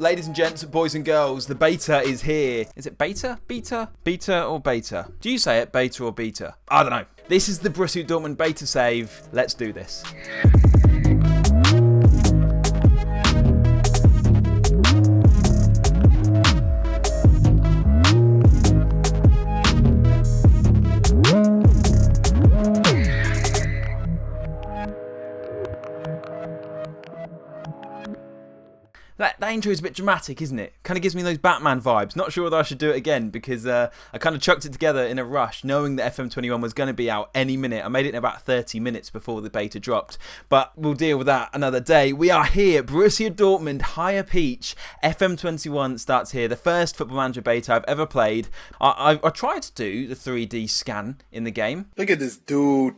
Ladies and gents, boys and girls, the beta is here. Is it beta? Beta? Beta or beta? Do you say it beta or beta? I don't know. This is the Borussia Dortmund beta save. Let's do this. That intro is a bit dramatic, isn't it? Kind of gives me those Batman vibes. Not sure whether I should do it again because I kind of chucked it together in a rush, knowing that FM21 was going to be out any minute. I made it in about 30 minutes before the beta dropped, but we'll deal with that another day. We are here, Borussia Dortmund, Higher Peach. FM21 starts here, the first Football Manager beta I've ever played. I tried to do the 3D scan in the game. Look at this dude.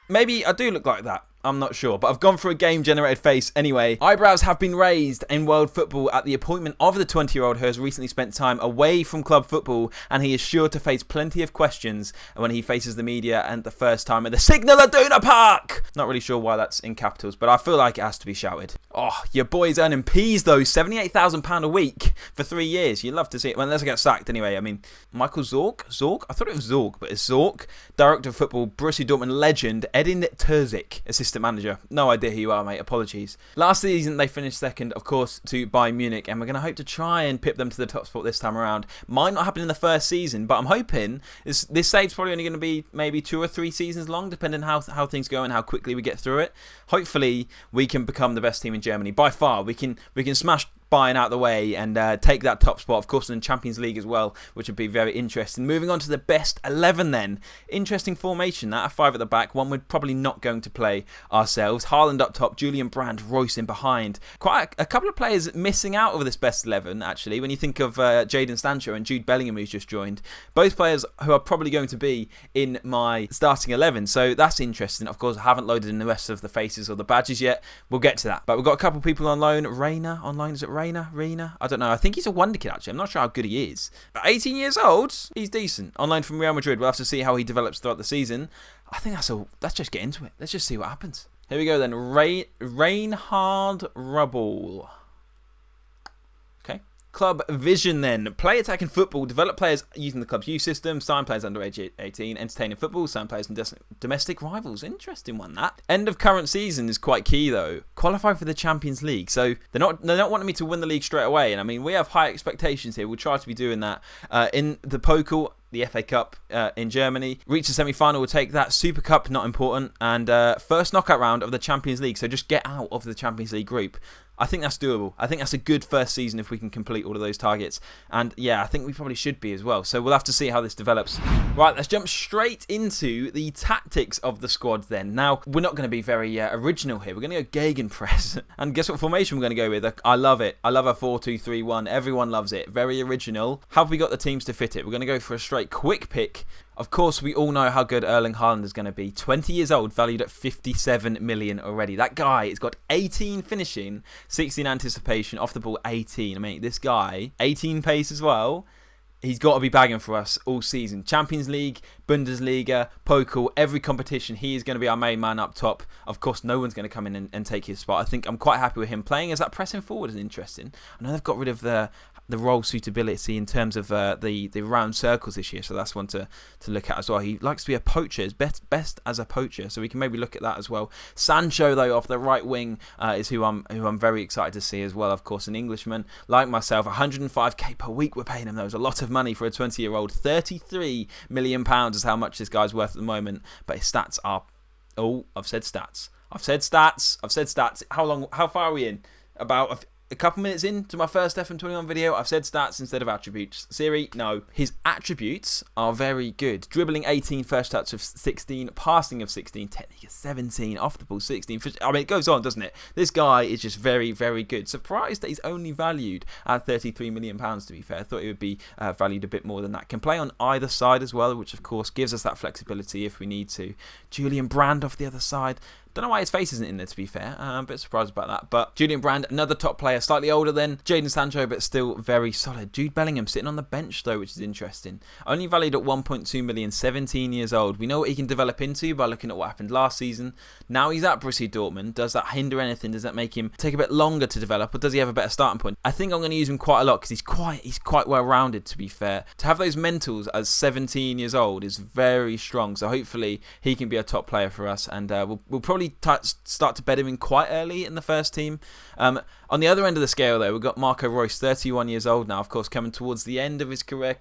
Maybe I do look like that. I'm not sure, but I've gone for a game-generated face anyway. Eyebrows have been raised in world football at the appointment of the 20-year-old who has recently spent time away from club football, and he is sure to face plenty of questions when he faces the media and the first time at the Signal Iduna Park. Not really sure why that's in capitals, but I feel like it has to be shouted. Oh, your boy's earning peas though, £78,000 a week for 3 years. You'd love to see it. Well, unless I get sacked anyway. I mean, Michael Zorc? I thought it was Zorc, but it's Zorc. Director of Football, Borussia Dortmund legend, Edin Terzic, assistant manager. No idea who you are, mate. Apologies. Last season, they finished second, of course, to Bayern Munich, and we're going to hope to try and pip them to the top spot this time around. Might not happen in the first season, but I'm hoping this save's probably only going to be maybe 2 or 3 seasons long, depending on how things go and how quickly we get through it. Hopefully, we can become the best team in Germany. By far, we can smash Bayern out the way and take that top spot, of course, in the Champions League as well, which would be very interesting. Moving on to the best 11 then. Interesting formation, that, a 5 at the back. One we're probably not going to play ourselves. Haaland up top, Julian Brandt, Royce in behind. Quite a couple of players missing out of this best 11, actually, when you think of Jadon Sancho and Jude Bellingham, who's just joined. Both players who are probably going to be in my starting 11, so that's interesting. Of course, I haven't loaded in the rest of the faces or the badges yet. We'll get to that. But we've got a couple of people on loan. Reina online, is it Reina? I don't know. I think he's a wonder kid, actually. I'm not sure how good he is. But 18 years old, he's decent. Online from Real Madrid. We'll have to see how he develops throughout the season. I think that's all. Let's just get into it. Let's just see what happens. Here we go then. Reinhard Rubble. Okay. Club vision then. Play attacking football. Develop players using the club's youth system. Sign players under age 18. Entertaining football. Sign players in domestic rivals. Interesting one, that. End of current season is quite key though. Qualify for the Champions League. So they're not wanting me to win the league straight away. And I mean, we have high expectations here. We'll try to be doing that. In the Pokal, the FA Cup in Germany. Reach the semi-final, we'll take that. Super Cup, not important. And first knockout round of the Champions League. So just get out of the Champions League group. I think that's doable. I think that's a good first season if we can complete all of those targets. And yeah, I think we probably should be as well. So we'll have to see how this develops. Right, let's jump straight into the tactics of the squad then. Now, we're not going to be very original here. We're going to go Gegenpress. And guess what formation we're going to go with? I love it. I love a 4-2-3-1. Everyone loves it. Very original. How have we got the teams to fit it? We're going to go for a straight quick pick. Of course, we all know how good Erling Haaland is going to be. 20 years old, valued at 57 million already. That guy has got 18 finishing, 16 anticipation, off the ball 18. I mean, this guy, 18 pace as well. He's got to be bagging for us all season. Champions League, Bundesliga, Pokal, every competition, he is going to be our main man up top. Of course, no one's going to come in and take his spot. I think I'm quite happy with him. Playing as that pressing forward is interesting. I know they've got rid of the role suitability in terms of the round circles this year, so that's one to look at as well. He likes to be a poacher, is best as a poacher, so we can maybe look at that as well. Sancho, though, off the right wing is who I'm very excited to see as well. Of course, an Englishman like myself, 105k per week we're paying him. That was a lot of money for a 20-year-old. £33 million is how much this guy's worth at the moment, but his stats are... Oh, I've said stats. How far are we in? About a couple minutes into my first FM21 video, I've said stats instead of attributes. Siri, no. His attributes are very good. Dribbling 18, first touch of 16, passing of 16, technique of 17, off the ball 16. I mean, it goes on, doesn't it? This guy is just very, very good. Surprised that he's only valued at £33 million, to be fair. I thought he would be valued a bit more than that. Can play on either side as well, which of course gives us that flexibility if we need to. Julian Brandt off the other side. Don't know why his face isn't in there, to be fair. I'm a bit surprised about that. But Julian Brand, another top player, slightly older than Jadon Sancho, but still very solid. Jude Bellingham sitting on the bench, though, which is interesting. Only valued at 1.2 million, 17 years old. We know what he can develop into by looking at what happened last season. Now he's at Borussia Dortmund. Does that hinder anything? Does that make him take a bit longer to develop, or does he have a better starting point? I think I'm going to use him quite a lot because he's quite well-rounded, to be fair. To have those mentals as 17 years old is very strong. So hopefully he can be a top player for us, and we'll probably start to bed him in quite early in the first team. On the other end of the scale, though, we've got Marco Reus, 31 years old now, of course, coming towards the end of his career,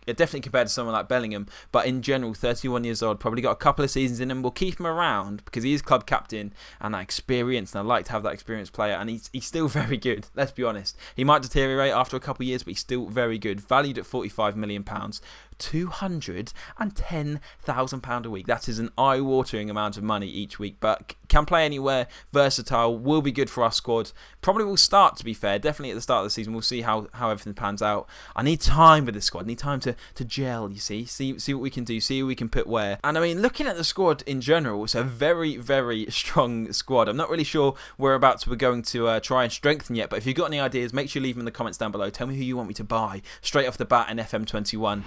definitely compared to someone like Bellingham, but in general, 31 years old, probably got a couple of seasons in him. We'll keep him around because he is club captain and that experience, and I like to have that experienced player, and he's still very good, let's be honest. He might deteriorate after a couple of years, but he's still very good. Valued at £45 million, £210,000 a week. That is an eye-watering amount of money each week, but can play anywhere, versatile, will be good for our squad. Probably will start, to be fair, definitely at the start of the season. We'll see how everything pans out. I need time with this squad. I need time to gel, you see what we can do, see who we can put where. And I mean, looking at the squad in general, it's a very, very strong squad. I'm not really sure whereabouts we're going to try and strengthen yet, but if you've got any ideas, make sure you leave them in the comments down below. Tell me who you want me to buy straight off the bat in FM21.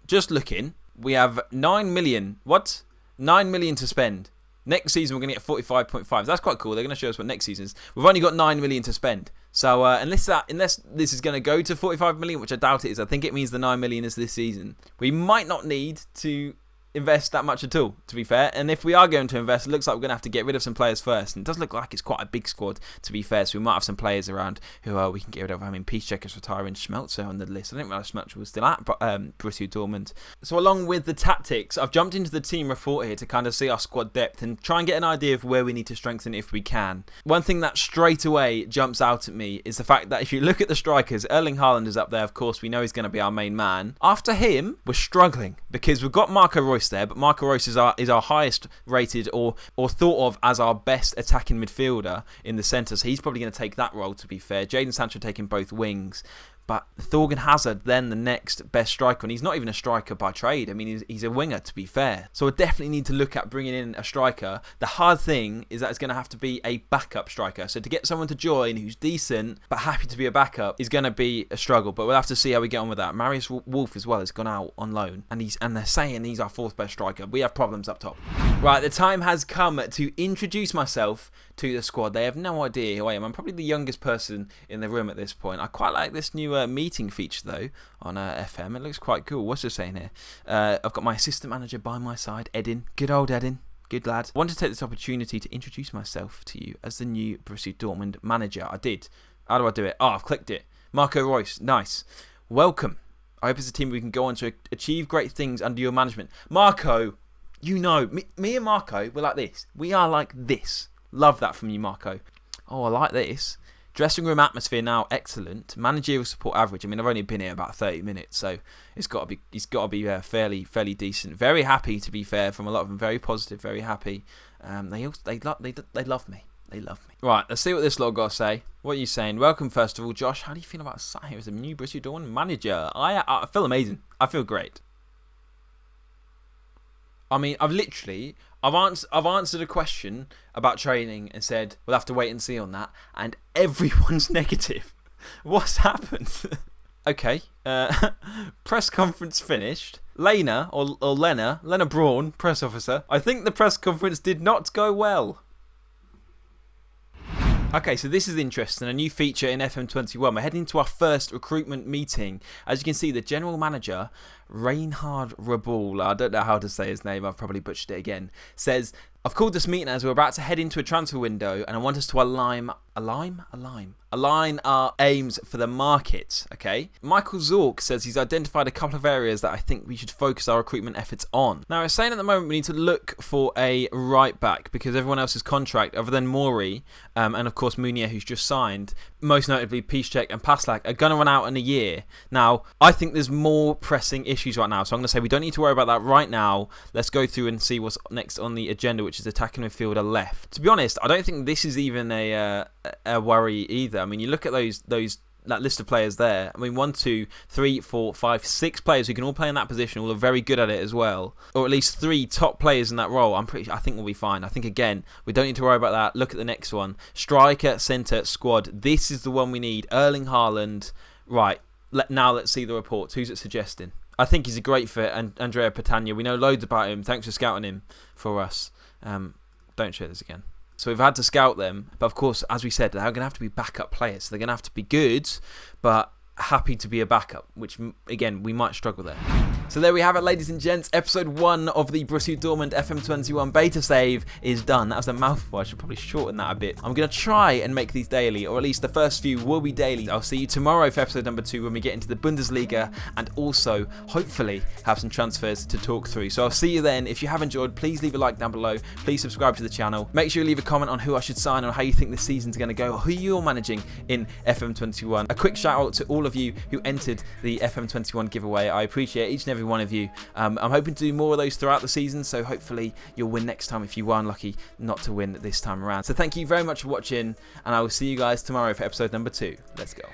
Just looking, we have 9 million. What? 9 million to spend. Next season, we're going to get 45.5. That's quite cool. They're going to show us what next season is. We've only got 9 million to spend. So unless this is going to go to 45 million, which I doubt it is, I think it means the 9 million is this season. We might not need to invest that much at all, to be fair. And if we are going to invest, it looks like we're going to have to get rid of some players first. And it does look like it's quite a big squad, to be fair. So we might have some players around who we can get rid of. I mean, Piszczek is retiring, Schmelzer on the list. I didn't realise Schmelzer was still at Borussia Dortmund. So along with the tactics, I've jumped into the team report here to kind of see our squad depth and try and get an idea of where we need to strengthen if we can. One thing that straight away jumps out at me is the fact that if you look at the strikers, Erling Haaland is up there. Of course, we know he's going to be our main man. After him, we're struggling because we've got Marco Reus there, but Marco Reus is our highest rated or thought of as our best attacking midfielder in the centre, so he's probably going to take that role, to be fair. Jadon Sancho taking both wings. But Thorgan Hazard, then the next best striker, and he's not even a striker by trade. I mean, he's a winger, to be fair. So I definitely need to look at bringing in a striker. The hard thing is that it's going to have to be a backup striker. So to get someone to join who's decent but happy to be a backup is going to be a struggle. But we'll have to see how we get on with that. Marius Wolf as well has gone out on loan, and they're saying he's our fourth best striker. We have problems up top. Right, the time has come to introduce myself to the squad. They have no idea who I am. I'm probably the youngest person in the room at this point. I quite like this new meeting feature though on FM. It looks quite cool. What's it saying here? I've got my assistant manager by my side, Edin. Good old Edin. Good lad. I wanted to take this opportunity to introduce myself to you as the new Borussia Dortmund manager. I did. How do I do it? Oh, I've clicked it. Marco Reus. Nice. Welcome. I hope it's a team we can go on to achieve great things under your management. Marco, you know, me and Marco, we're like this. We are like this. Love that from you, Marco. Oh, I like this. Dressing room atmosphere now excellent. Managerial support average. I mean, I've only been here about 30 minutes, so he's got to be fairly decent. Very happy, to be fair, from a lot of them. Very positive, very happy. They love me. They love me. Right, let's see what this lot got to say. What are you saying? Welcome, first of all, Josh. How do you feel about sat here as a new Borussia Dortmund manager? I feel amazing. I feel great. I mean, I've answered a question about training and said we'll have to wait and see on that, and everyone's negative. What's happened? Okay, press conference finished. Lena Braun, press officer. I think the press conference did not go well. Okay, so this is interesting. A new feature in FM21. We're heading to our first recruitment meeting. As you can see, the general manager, Reinhard Rabul, I don't know how to say his name, I've probably butchered it again, says, I've called this meeting as we're about to head into a transfer window and I want us to align our aims for the market, okay? Michael Zorc says he's identified a couple of areas that I think we should focus our recruitment efforts on. Now, it's saying at the moment we need to look for a right back because everyone else's contract, other than Mori and of course Munier, who's just signed, most notably Piszczek and Paslak, are going to run out in a year. Now, I think there's more pressing issues right now, so I'm going to say we don't need to worry about that right now. Let's go through and see what's next on the agenda, which is attacking midfielder left. To be honest, I don't think this is even a worry either. I mean, you look at those that list of players there. I mean, 1, 2, 3, 4, 5, 6 players who can all play in that position, all are very good at it as well. Or at least 3 top players in that role. I think we'll be fine. I think, again, we don't need to worry about that. Look at the next one. Striker, centre, squad. This is the one we need. Erling Haaland. Right, now let's see the reports. Who's it suggesting? I think he's a great fit, and Andrea Petagna. We know loads about him. Thanks for scouting him for us. Don't share this again. So we've had to scout them, but of course, as we said, they're going to have to be backup players. So they're going to have to be good, but happy to be a backup, which, again, we might struggle there. So there we have it, ladies and gents. Episode 1 of the Borussia Dortmund FM21 beta save is done. That was a mouthful. I should probably shorten that a bit. I'm going to try and make these daily, or at least the first few will be daily. I'll see you tomorrow for episode number 2 when we get into the Bundesliga and also, hopefully, have some transfers to talk through. So I'll see you then. If you have enjoyed, please leave a like down below. Please subscribe to the channel. Make sure you leave a comment on who I should sign or how you think this season's going to go, or who you're managing in FM21. A quick shout out to all of you who entered the FM21 giveaway. I appreciate each and every one of you. I'm hoping to do more of those throughout the season, so hopefully you'll win next time if you were unlucky not to win this time around. So thank you very much for watching, and I will see you guys tomorrow for episode number 2. Let's go.